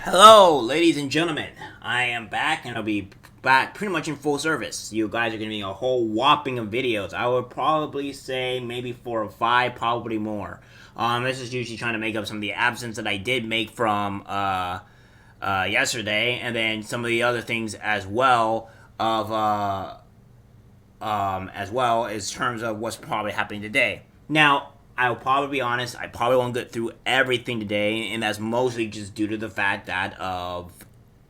Hello, ladies and gentlemen. I am back, and I'll be back pretty much in full service. You guys are going to be a whole whopping of videos. I would probably say maybe 4 or 5, probably more. This is usually trying to make up some of the absence that I did make from yesterday, and then some of the other things as well as well as terms of what's probably happening today. Now, I'll probably be honest, I probably won't get through everything today, and that's mostly just due to the fact that of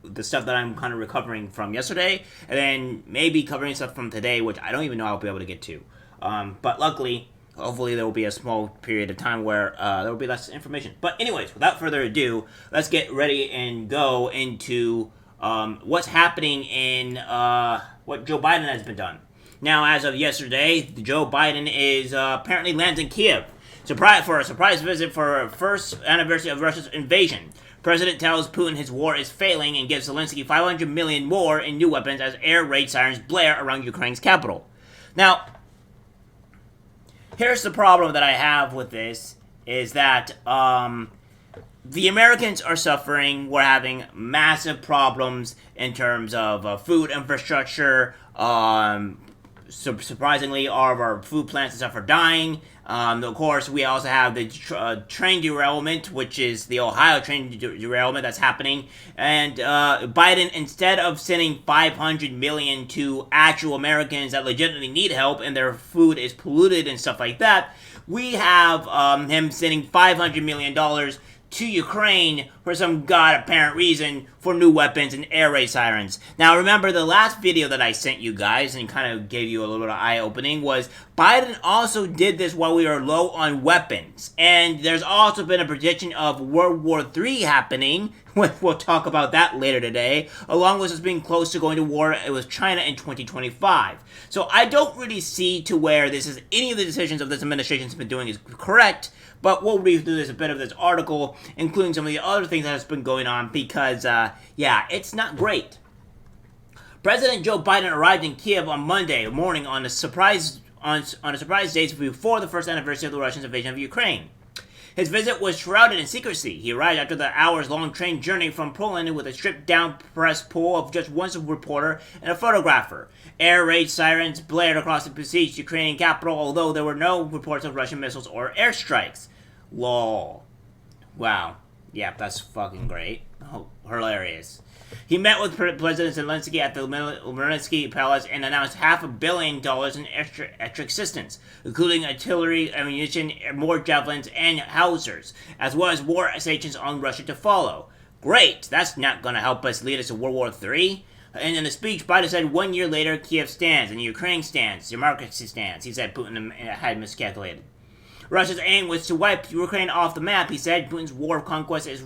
the stuff that I'm kind of recovering from yesterday, and then maybe covering stuff from today, which I don't even know I'll be able to get to. But luckily, hopefully there will be a small period of time where there will be less information. But anyways, without further ado, let's get ready and go into what's happening in what Joe Biden has been done. Now, as of yesterday, Joe Biden is apparently lands in Kiev for a surprise visit for a first anniversary of Russia's invasion. President tells Putin his war is failing and gives Zelensky $500 million more in new weapons as air raid sirens blare around Ukraine's capital. Now, here's the problem that I have with this, is that the Americans are suffering. We're having massive problems in terms of food infrastructure. Surprisingly, all of our food plants and stuff are dying. Of course, we also have the train derailment, which is the Ohio train derailment that's happening. And Biden, instead of sending $500 million to actual Americans that legitimately need help and their food is polluted and stuff like that, we have him sending $500 million to Ukraine for some god-apparent reason for new weapons and air raid sirens. Now, remember the last video that I sent you guys and kind of gave you a little bit of eye-opening was Biden also did this while we were low on weapons. And there's also been a prediction of World War III happening. We'll talk about that later today, along with us being close to going to war with China in 2025. So I don't really see to where this is any of the decisions of this administration has been doing is correct. But we'll read through this a bit of this article, including some of the other things that has been going on, because, yeah, it's not great. President Joe Biden arrived in Kiev on Monday morning on a surprise date before the first anniversary of the Russian invasion of Ukraine. His visit was shrouded in secrecy. He arrived after the hours-long train journey from Poland with a stripped-down press pool of just one reporter and a photographer. Air raid sirens blared across the besieged Ukrainian capital, although there were no reports of Russian missiles or airstrikes. Lol. Wow. Yeah, that's fucking great. Oh, hilarious. He met with President Zelensky at the Zelensky Palace and announced $500 million in extra assistance, including artillery, ammunition, more javelins, and howitzers, as well as war sanctions on Russia to follow. Great! That's not going to help us lead us to World War III. And in a speech, Biden said 1 year later, Kiev stands, and Ukraine stands, democracy stands. He said Putin had miscalculated. Russia's aim was to wipe Ukraine off the map, he said. Putin's war of conquest is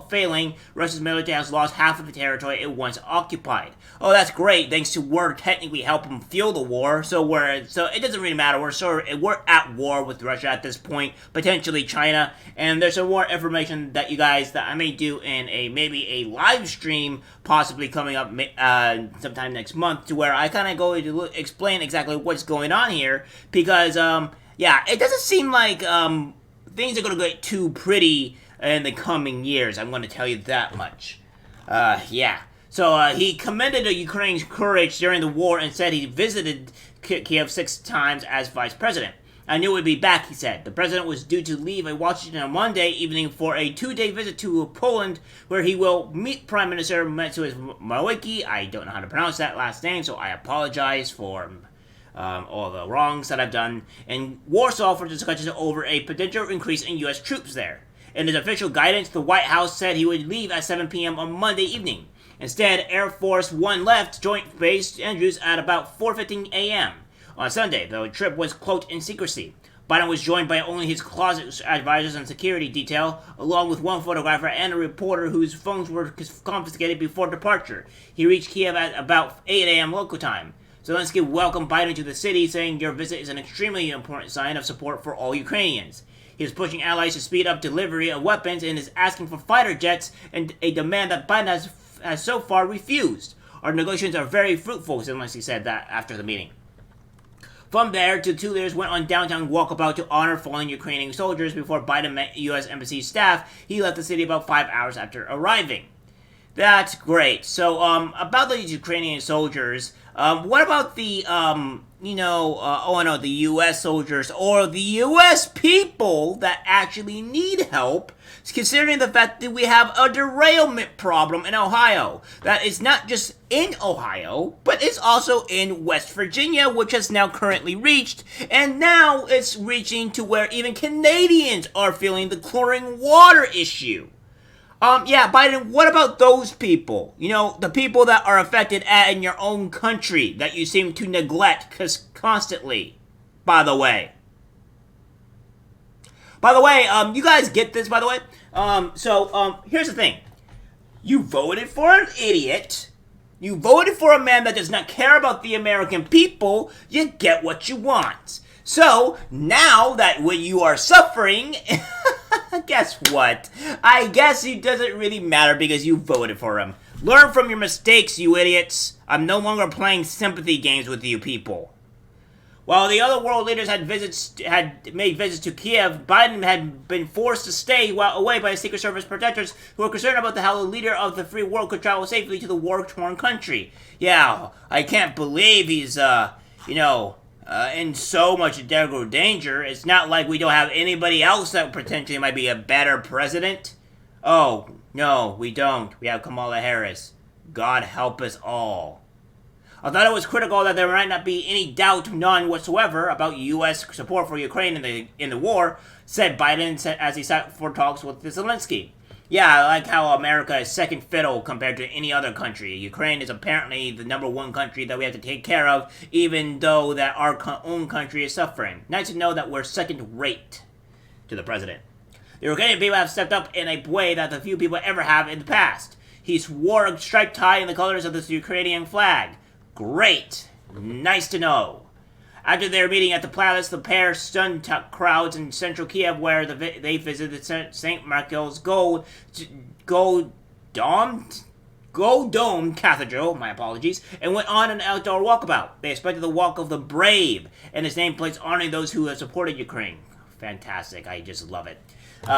failing. Russia's military has lost half of the territory it once occupied. Oh, that's great. Thanks to we're technically helping fuel the war. So it doesn't really matter. We're at war with Russia at this point, potentially China. And there's some more information that I may do in maybe a live stream, possibly coming up sometime next month, to where I kind of go to explain exactly what's going on here, because yeah, it doesn't seem like things are going to get too pretty in the coming years. I'm going to tell you that much. Yeah. So he commended Ukraine's courage during the war and said he visited Kiev 6 times as vice president. I knew he'd be back, he said. The president was due to leave Washington on Monday evening for a 2-day visit to Poland, where he will meet Prime Minister Morawiecki. I don't know how to pronounce that last name, so I apologize for all the wrongs that I've done, in Warsaw for discussions over a potential increase in U.S. troops there. In his official guidance, the White House said he would leave at 7 p.m. on Monday evening. Instead, Air Force One left Joint Base Andrews at about 4:15 a.m. On Sunday, the trip was cloaked in secrecy. Biden was joined by only his closet advisors and security detail, along with one photographer and a reporter whose phones were confiscated before departure. He reached Kiev at about 8 a.m. local time. Zelensky welcomed Biden to the city, saying your visit is an extremely important sign of support for all Ukrainians. He is pushing allies to speed up delivery of weapons and is asking for fighter jets, and a demand that Biden has so far refused. Our negotiations are very fruitful, Zelensky said that after the meeting. From there, the two leaders went on downtown walkabout to honor fallen Ukrainian soldiers before Biden met U.S. Embassy staff. He left the city about 5 hours after arriving. That's great. So, about these Ukrainian soldiers, what about the, the U.S. soldiers or the U.S. people that actually need help, considering the fact that we have a derailment problem in Ohio that is not just in Ohio, but it's also in West Virginia, which has now currently reached, and now it's reaching to where even Canadians are feeling the chlorine water issue. Yeah, Biden, what about those people? You know, the people that are affected in your own country that you seem to neglect constantly, by the way. You guys get this, by the way? Here's the thing. You voted for an idiot. You voted for a man that does not care about the American people. You get what you want. So, now that when you are suffering... Guess what? I guess it doesn't really matter because you voted for him. Learn from your mistakes, you idiots. I'm no longer playing sympathy games with you people. While the other world leaders had made visits to Kiev, Biden had been forced to stay away by Secret Service protectors who were concerned about how the leader of the free world could travel safely to the war-torn country. Yeah, I can't believe he's, in so much danger. It's not like we don't have anybody else that potentially might be a better president. Oh, no, we don't. We have Kamala Harris. God help us all. I thought it was critical that there might not be any doubt, none whatsoever, about U.S. support for Ukraine in the war, said Biden as he sat for talks with Zelensky. Yeah, I like how America is second fiddle compared to any other country. Ukraine is apparently the number one country that we have to take care of, even though that our own country is suffering. Nice to know that we're second rate to the president. The Ukrainian people have stepped up in a way that the few people ever have in the past. He wore a striped tie in the colors of the Ukrainian flag. Great. Nice to know. After their meeting at the palace, the pair stunned crowds in central Kiev where they visited St. Michael's Gold Dome Cathedral, my apologies, and went on an outdoor walkabout. They expected the Walk of the Brave, and its nameplates honoring those who have supported Ukraine. Fantastic. I just love it.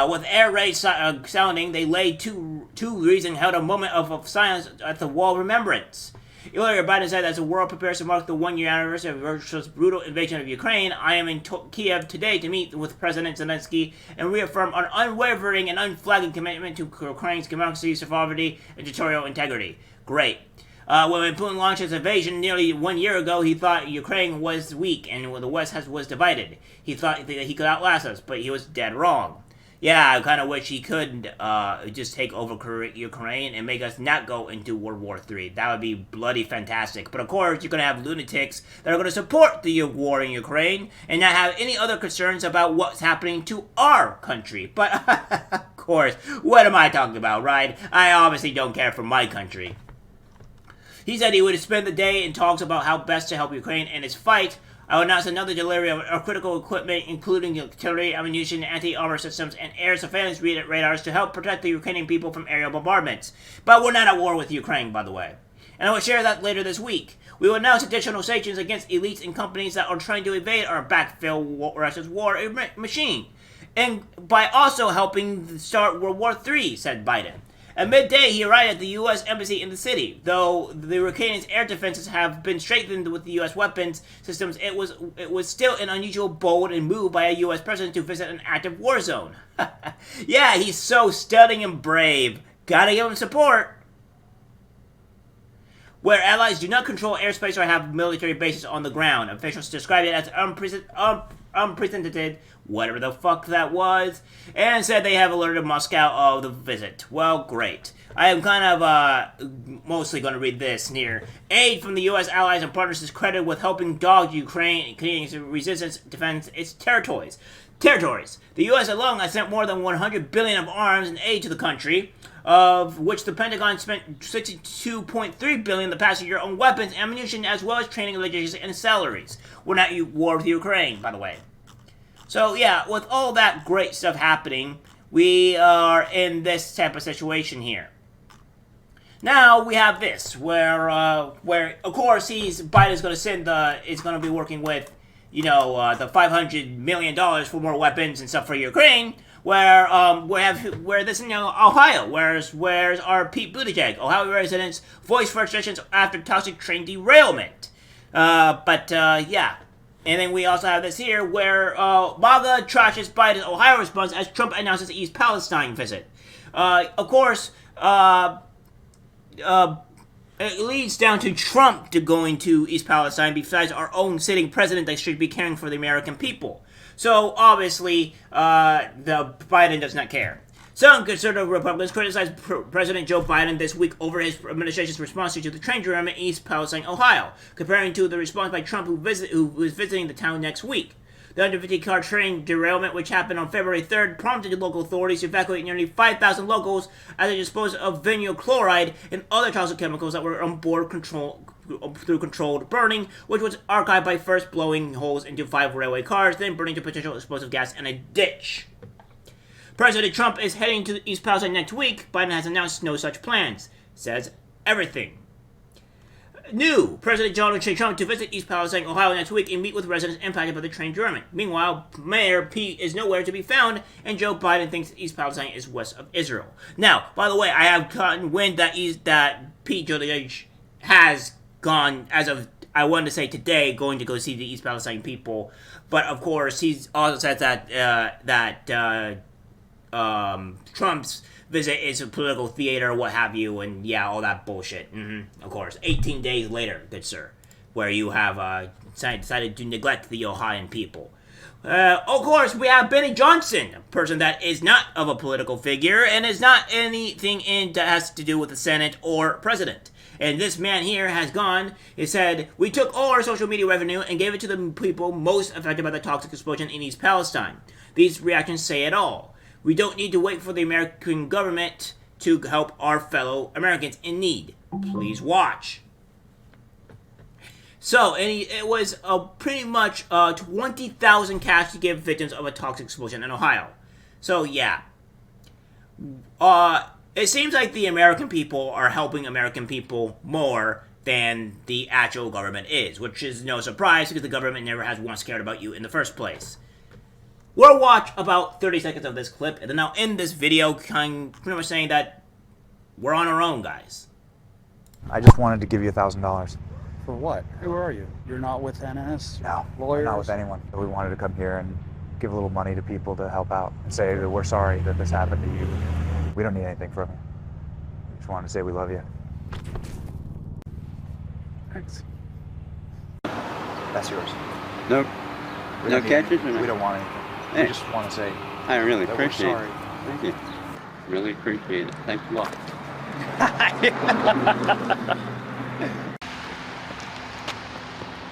With air raid sounding, they laid two reeds and held a moment of silence at the wall of remembrance. Earlier, Biden said, as the world prepares to mark the one-year anniversary of Russia's brutal invasion of Ukraine, I am in Kiev today to meet with President Zelensky and reaffirm an unwavering and unflagging commitment to Ukraine's democracy, sovereignty, and territorial integrity. Great. When Putin launched his invasion nearly 1 year ago, he thought Ukraine was weak and the West was divided. He thought that he could outlast us, but he was dead wrong. Yeah, I kind of wish he could just take over Ukraine and make us not go into World War III. That would be bloody fantastic. But of course, you're going to have lunatics that are going to support the war in Ukraine and not have any other concerns about what's happening to our country. But of course, what am I talking about, right? I obviously don't care for my country. He said he would spend the day in talks about how best to help Ukraine in its fight. I will announce another delivery of critical equipment, including artillery, ammunition, anti-armor systems, and air surveillance radars to help protect the Ukrainian people from aerial bombardments. But we're not at war with Ukraine, by the way. And I will share that later this week. We will announce additional sanctions against elites and companies that are trying to evade our backfill Russia's war machine. And by also helping start World War III, said Biden. At midday, he arrived at the U.S. Embassy in the city. Though the Ukrainians' air defenses have been strengthened with the U.S. weapons systems, it was still an unusual, bold, and move by a U.S. president to visit an active war zone. Yeah, he's so stunning and brave. Gotta give him support. Where allies do not control airspace or have military bases on the ground, officials described it as unprecedented, whatever the fuck that was, and said they have alerted Moscow of the visit. Well, great. I am kind of mostly going to read this here. Aid from the U.S. allies and partners is credited with helping dog Ukraine's resistance defend its territories. The U.S. alone has sent more than $100 billion of arms and aid to the country, of which the Pentagon spent $62.3 billion the past year on weapons, ammunition, as well as training, logistics, and salaries. We're not at war with Ukraine, by the way. So yeah, with all that great stuff happening, we are in this type of situation here. Now we have this, where of course Biden's going to is going to be working with, the $500 million for more weapons and stuff for Ukraine, where this in Ohio, where's our Pete Buttigieg, Ohio residents voice frustrations after toxic train derailment. Yeah. And then we also have this here where MAGA trashes Biden's Ohio response as Trump announces East Palestine visit. Of course, it leads down to Trump to going to East Palestine besides our own sitting president that should be caring for the American people. So, obviously, the Biden does not care. Some conservative Republicans criticized President Joe Biden this week over his administration's response to the train derailment in East Palestine, Ohio, comparing to the response by Trump, who was visiting the town next week. The 150-car train derailment, which happened on February 3rd, prompted local authorities to evacuate nearly 5,000 locals as they disposed of vinyl chloride and other toxic chemicals that were on board through controlled burning, which was archived by first blowing holes into 5 railway cars, then burning to potential explosive gas in a ditch. President Trump is heading to East Palestine next week. Biden has announced no such plans. Says everything. New. President Donald J. Trump to visit East Palestine, Ohio next week and meet with residents impacted by the train derailment. Meanwhile, Mayor Pete is nowhere to be found, and Joe Biden thinks East Palestine is west of Israel. Now, by the way, I have gotten wind that Pete Buttigieg has gone, as of, I wanted to say today, going to go see the East Palestine people. But, of course, he's also said that Trump's visit is a political theater, what have you, and yeah, all that bullshit. Of course. 18 days later, good sir, where you have decided to neglect the Ohioan people. Of course, we have Benny Johnson, a person that is not of a political figure and is not anything that has to do with the Senate or president. And this man here has gone, he said, "We took all our social media revenue and gave it to the people most affected by the toxic explosion in East Palestine. These reactions say it all. We don't need to wait for the American government to help our fellow Americans in need. Please watch." So, and it was pretty much 20,000 cash to give victims of a toxic explosion in Ohio. So, yeah. It seems like the American people are helping American people more than the actual government is, which is no surprise because the government never has once cared about you in the first place. We'll watch about 30 seconds of this clip, and then I'll end this video pretty much saying that we're on our own, guys. I just wanted to give you $1,000. For what? Who are you? You're not with NS? No, Lawyers? I'm not with anyone. We wanted to come here and give a little money to people to help out and say that we're sorry that this happened to you. We don't need anything from you. We just wanted to say we love you. Thanks. That's yours. No, no catches or no? We don't want anything. Hey. We just want to say I really that appreciate we're sorry. it. Thank you. Really appreciate it. Thanks a lot.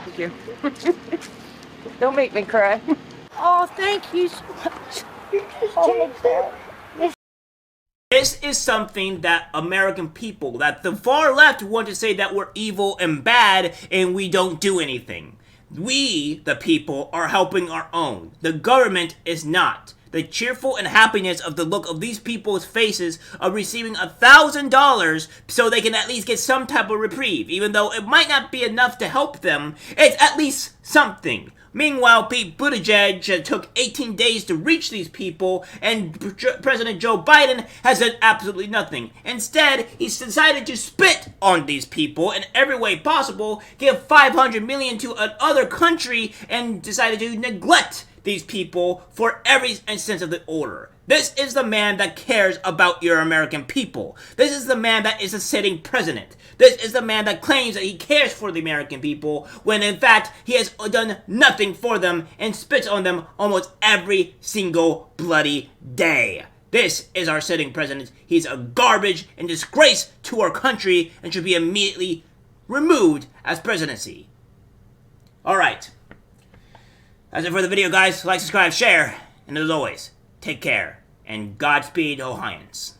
Thank you. Don't make me cry. Oh, thank you so much. Oh my God. This is something that American people, that the far left want to say that we're evil and bad and we don't do anything. We, the people, are helping our own. The government is not. The cheerful and happiness of the look of these people's faces of receiving $1,000 so they can at least get some type of reprieve. Even though it might not be enough to help them, it's at least something. Meanwhile, Pete Buttigieg took 18 days to reach these people, and President Joe Biden has done absolutely nothing. Instead, he's decided to spit on these people in every way possible, give $500 million to another country, and decided to neglect these people for every instance of the order. This is the man that cares about your American people. This is the man that is a sitting president. This is the man that claims that he cares for the American people, when in fact he has done nothing for them and spits on them almost every single bloody day. This is our sitting president. He's a garbage and disgrace to our country and should be immediately removed as presidency. Alright. That's it for the video, guys. Like, subscribe, share, and as always, take care, and Godspeed, Ohioans.